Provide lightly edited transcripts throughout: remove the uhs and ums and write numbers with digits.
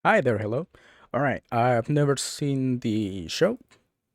Hi there, hello. All right, I've never seen the show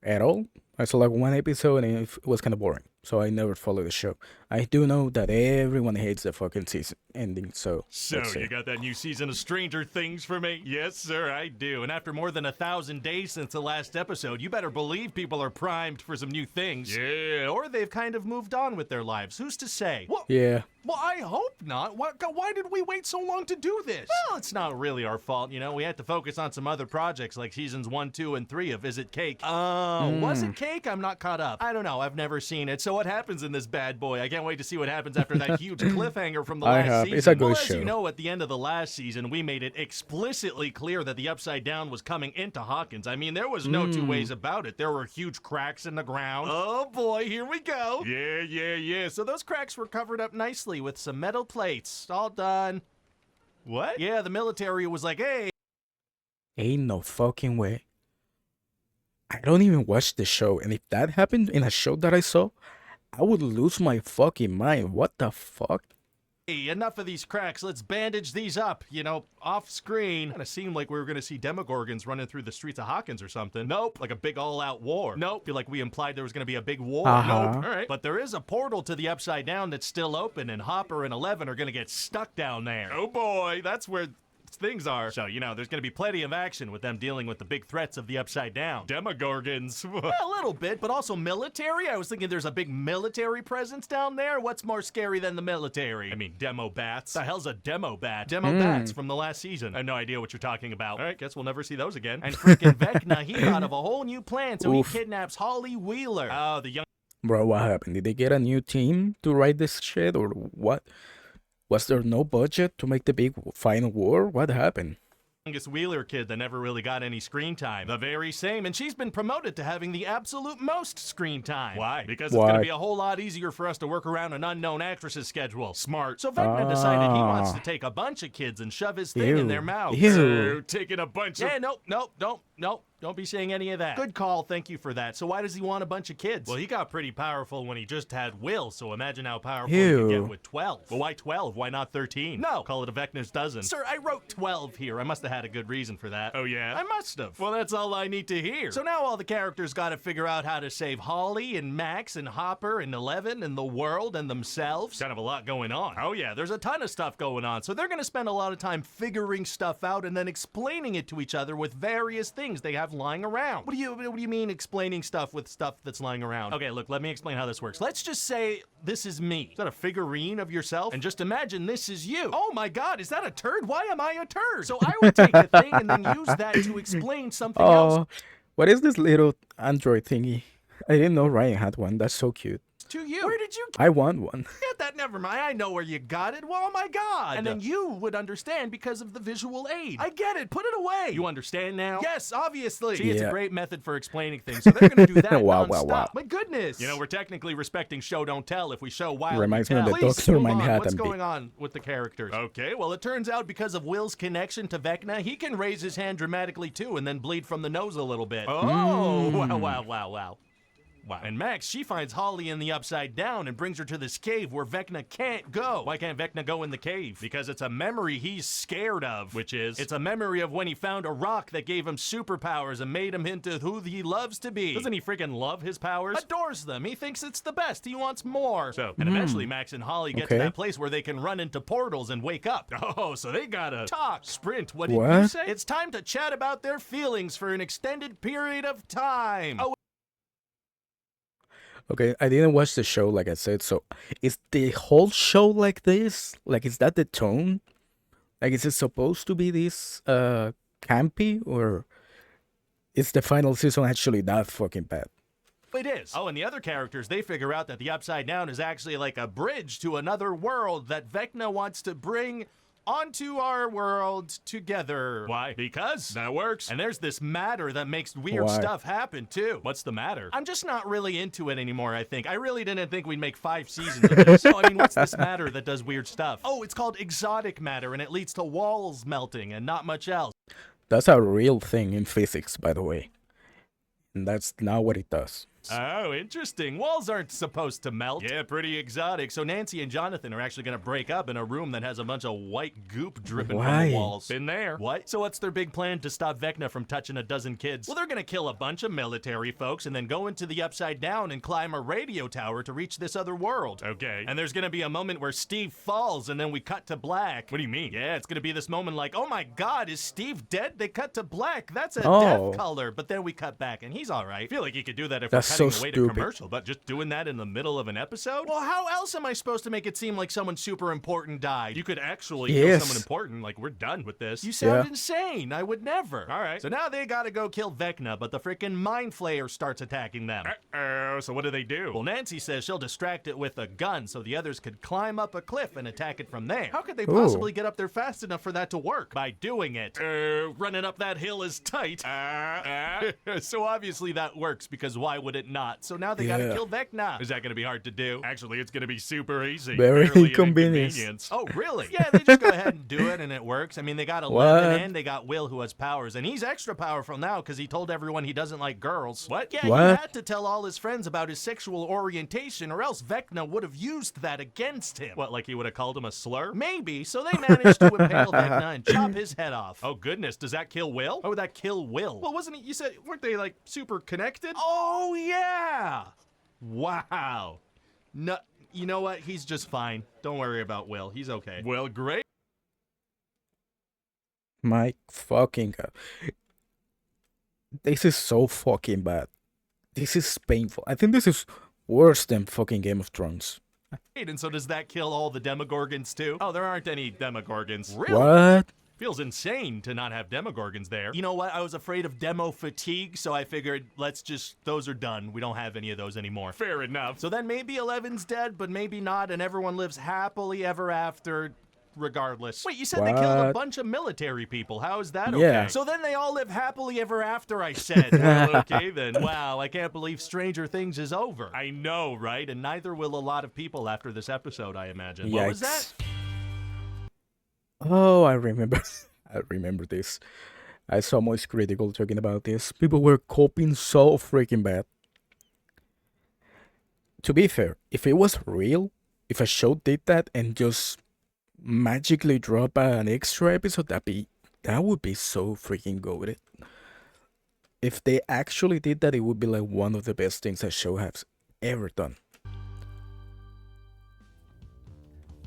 at all. I saw like one episode and it was kind of boring, so I never followed the show. I do know that everyone hates the fucking season ending, so let's So, see. you got that new season of Stranger Things for me? Yes, sir, I do. And after more than 1,000 days since the last episode, you better believe people are primed for some new things. Yeah, or they've kind of moved on with their lives. Who's to say? What? Yeah, Well, I hope not. Why did we wait so long to do this? Well, it's not really our fault, you know. We had to focus on some other projects like seasons 1, 2, and 3 of Is It Cake? Oh, was it Cake? I'm not caught up. I don't know. I've never seen it. So what happens in this bad boy? I can't wait to see what happens after that huge cliffhanger from the I last have. season. It's a good Well, as show. you know, at the end of the last season, we made it explicitly clear that the Upside Down was coming into Hawkins. I mean, there was no two ways about it. There were huge cracks in the ground. Oh boy, here we go. Yeah. So those cracks were covered up nicely with some metal plates. All done. What? Yeah, the military was like, hey. Ain't no fucking way. I don't even watch the show, and if that happened in a show that I saw, I would lose my fucking mind. What the fuck? Hey, enough of these cracks. Let's bandage these up, you know, off screen. Kinda seemed like we were gonna see Demogorgons running through the streets of Hawkins or something. Nope, like a big all-out war. Nope, feel like we implied there was gonna be a big war. Uh-huh. Nope, alright. But there is a portal to the Upside Down that's still open, and Hopper and Eleven are gonna get stuck down there. Oh boy, that's where things are. So, you know, there's gonna be plenty of action with them dealing with the big threats of the Upside Down. Demogorgons. A little bit, but also military. I was thinking there's a big military presence down there. What's more scary than the military? I mean, demo bats. The hell's a demo bat? Demo bats from the last season. I have no idea what you're talking about. All right, guess we'll never see those again. And freaking Vecna, he thought of a whole new plan, so Oof. he kidnaps Holly Wheeler. Oh, the Bro, what happened? Did they get a new team to write this shit, or what? Was there no budget to make the big final war? What happened? youngest Wheeler kid that never really got any screen time. The very same, and she's been promoted to having the absolute most screen time. Why? Because it's gonna Why? be a whole lot easier for us to work around an unknown actress's schedule. Smart. So Vecna decided he wants to take a bunch of kids and shove his thing in their mouth. Ew. So, taking a bunch of... Yeah, nope. Don't be saying any of that. Good call, thank you for that. So why does he want a bunch of kids? Well, he got pretty powerful when he just had Will, so imagine how powerful he can Ew. get with 12. Well, why 12? Why not 13? No, call it a Vecna's dozen. Sir, I wrote 12 here. I must have had a good reason for that. Oh, yeah? I must have. Well, that's all I need to hear. So now all the characters gotta figure out how to save Holly and Max and Hopper and Eleven and the world and themselves. Kind of a lot going on. Oh, yeah, there's a ton of stuff going on. So they're gonna spend a lot of time figuring stuff out and then explaining it to each other with various things they have lying around. What do you mean explaining stuff with stuff that's lying around? Okay, look, let me explain how this works. Let's just say this is me. Is that a figurine of yourself? And just imagine this is you. Oh my god, is that a turd? Why am I a turd? So I would take a thing and then use that to explain something else Oh, what is this little android thingy? I didn't know Ryan had one. That's so cute. to you. Where did you I want one. get that? Never mind. I know where you got it. Well, oh my god. And then you would understand because of the visual aid. I get it. Put it away. You understand now? Yes, obviously. See, it's a Yeah. great method for explaining things. So they're going to do that Wow, nonstop. wow, wow. My goodness. You know, we're technically respecting show don't tell if we show wild Reminds me we of tell. the Please Dr. move on. Manhattan What's bit. going on with the characters? Okay, well, it turns out because of Will's connection to Vecna, he can raise his hand dramatically too and then bleed from the nose a little bit. Oh, wow. Wow. And Max, she finds Holly in the Upside Down and brings her to this cave where Vecna can't go. Why can't Vecna go in the cave? Because it's a memory he's scared of, which is, it's a memory of when he found a rock that gave him superpowers and made him into who he loves to be. Doesn't he freaking love his powers? Adores them. He thinks it's the best. He wants more. So, and eventually Max and Holly get to Okay. that place where they can run into portals and wake up. Oh, so they gotta talk, sprint. What did you What? say? It's time to chat about their feelings for an extended period of time. Oh, Okay, I didn't watch the show, like I said, so is the whole show like this? Like, is that the tone? Like, is it supposed to be this campy, or is the final season actually that fucking bad? it is. Oh, and the other characters, they figure out that the Upside Down is actually like a bridge to another world that Vecna wants to bring onto our world together. Why? Because that works. And there's this matter that makes weird Why? stuff happen too. What's the matter? I'm just not really into it anymore, I think. I really didn't think we'd make 5 seasons of this. So, I mean, what's this matter that does weird stuff? Oh, it's called exotic matter, and it leads to walls melting and not much else. That's a real thing in physics, by the way. And that's not what it does. walls. Oh, interesting. Walls aren't supposed to melt. Yeah, pretty exotic. So Nancy and Jonathan are actually gonna break up in a room that has a bunch of white goop dripping from Why? the walls. Been there. What? So what's their big plan to stop Vecna from touching a dozen kids? Well, they're gonna kill a bunch of military folks and then go into the Upside Down and climb a radio tower to reach this other world. Okay. And there's gonna be a moment where Steve falls and then we cut to black. What do you mean? Yeah, it's gonna be this moment like, oh my god, is Steve dead? They cut to black. That's a death color. But then we cut back and he's alright. I feel like you could do that if That's we're cutting so away stupid. to commercial, but just doing that in the middle of an episode? Well, how else am I supposed to make it seem like someone super important died? You could actually kill Yes. someone important, like we're done with this. You sound Yeah. insane. I would never. Alright. So now they gotta go kill Vecna, but the freaking Mind Flayer starts attacking them. Uh-oh, so what do they do? Well, Nancy says she'll distract it with a gun so the others could climb up a cliff and attack it from there. How could they possibly get up there fast enough for that to work? By doing it. Running up that hill is tight. So obviously that works, because why would it not? So now they gotta Yeah. kill Vecna. Is that gonna be hard to do? Actually, it's gonna be super easy. Very Barely an inconvenience. Oh, really? Yeah, they just go ahead and do it and it works. I mean, they got 11 What? and they got Will, who has powers, and he's extra powerful now because he told everyone he doesn't like girls. What? Yeah, What? he had to tell all his friends about his sexual orientation, or else Vecna would have used that against him. What, like he would have called him a slur? Maybe. So they managed to impale Vecna and chop his head off. Oh, goodness. Does that kill Will? How would that kill Will? Well, wasn't he? You said, weren't they like super connected? Oh, yeah. Wow. No, you know what? He's just fine. Don't worry about Will. He's okay. Well, great. My fucking god. This is so fucking bad. This is painful. I think this is worse than fucking Game of Thrones. And so does that kill all the Demogorgons too? Oh, there aren't any Demogorgons. Really? What? Feels insane to not have Demogorgons there. You know what? I was afraid of demo fatigue, so I figured those are done. We don't have any of those anymore. Fair enough. So then maybe 11's dead, but maybe not, and everyone lives happily ever after. Regardless. Wait, you said they killed a What? bunch of military people. How is that okay? Yeah. So then they all live happily ever after, I said. Well, okay then. Wow, I can't believe Stranger Things is over. I know, right? And neither will a lot of people after this episode, I imagine. What was that? Yikes. Oh, I remember. I remember this. I saw Moist Critical talking about this. People were coping so freaking bad. To be fair, if it was real, if a show did that and just magically drop an extra episode, that would be so freaking goated. If they actually did that, it would be like one of the best things a show has ever done.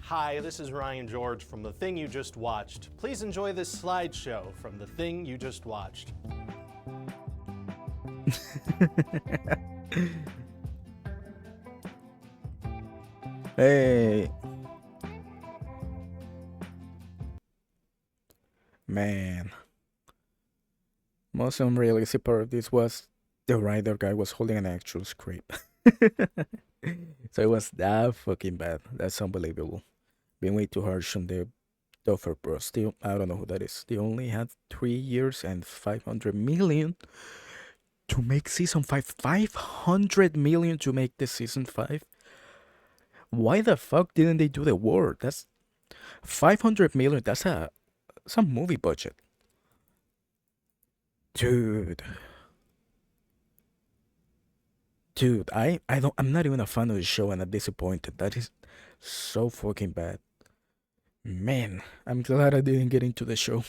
Hi, this is Ryan George from The Thing You Just Watched. Please enjoy this slideshow from The Thing You Just Watched. Hey. Man. Most unrealistic part of this was the writer guy was holding an actual script. So it was that fucking bad. That's unbelievable. Being way too harsh on the Duffer Bros. Still, I don't know who that is. They only had 3 years and 500 million to make season 5. 500 million to make the season 5? Why the fuck didn't they do the war? That's 500 million. That's some movie budget. Dude. Dude, I'm not even a fan of the show and I'm disappointed. That is so fucking bad. Man, I'm glad I didn't get into the show.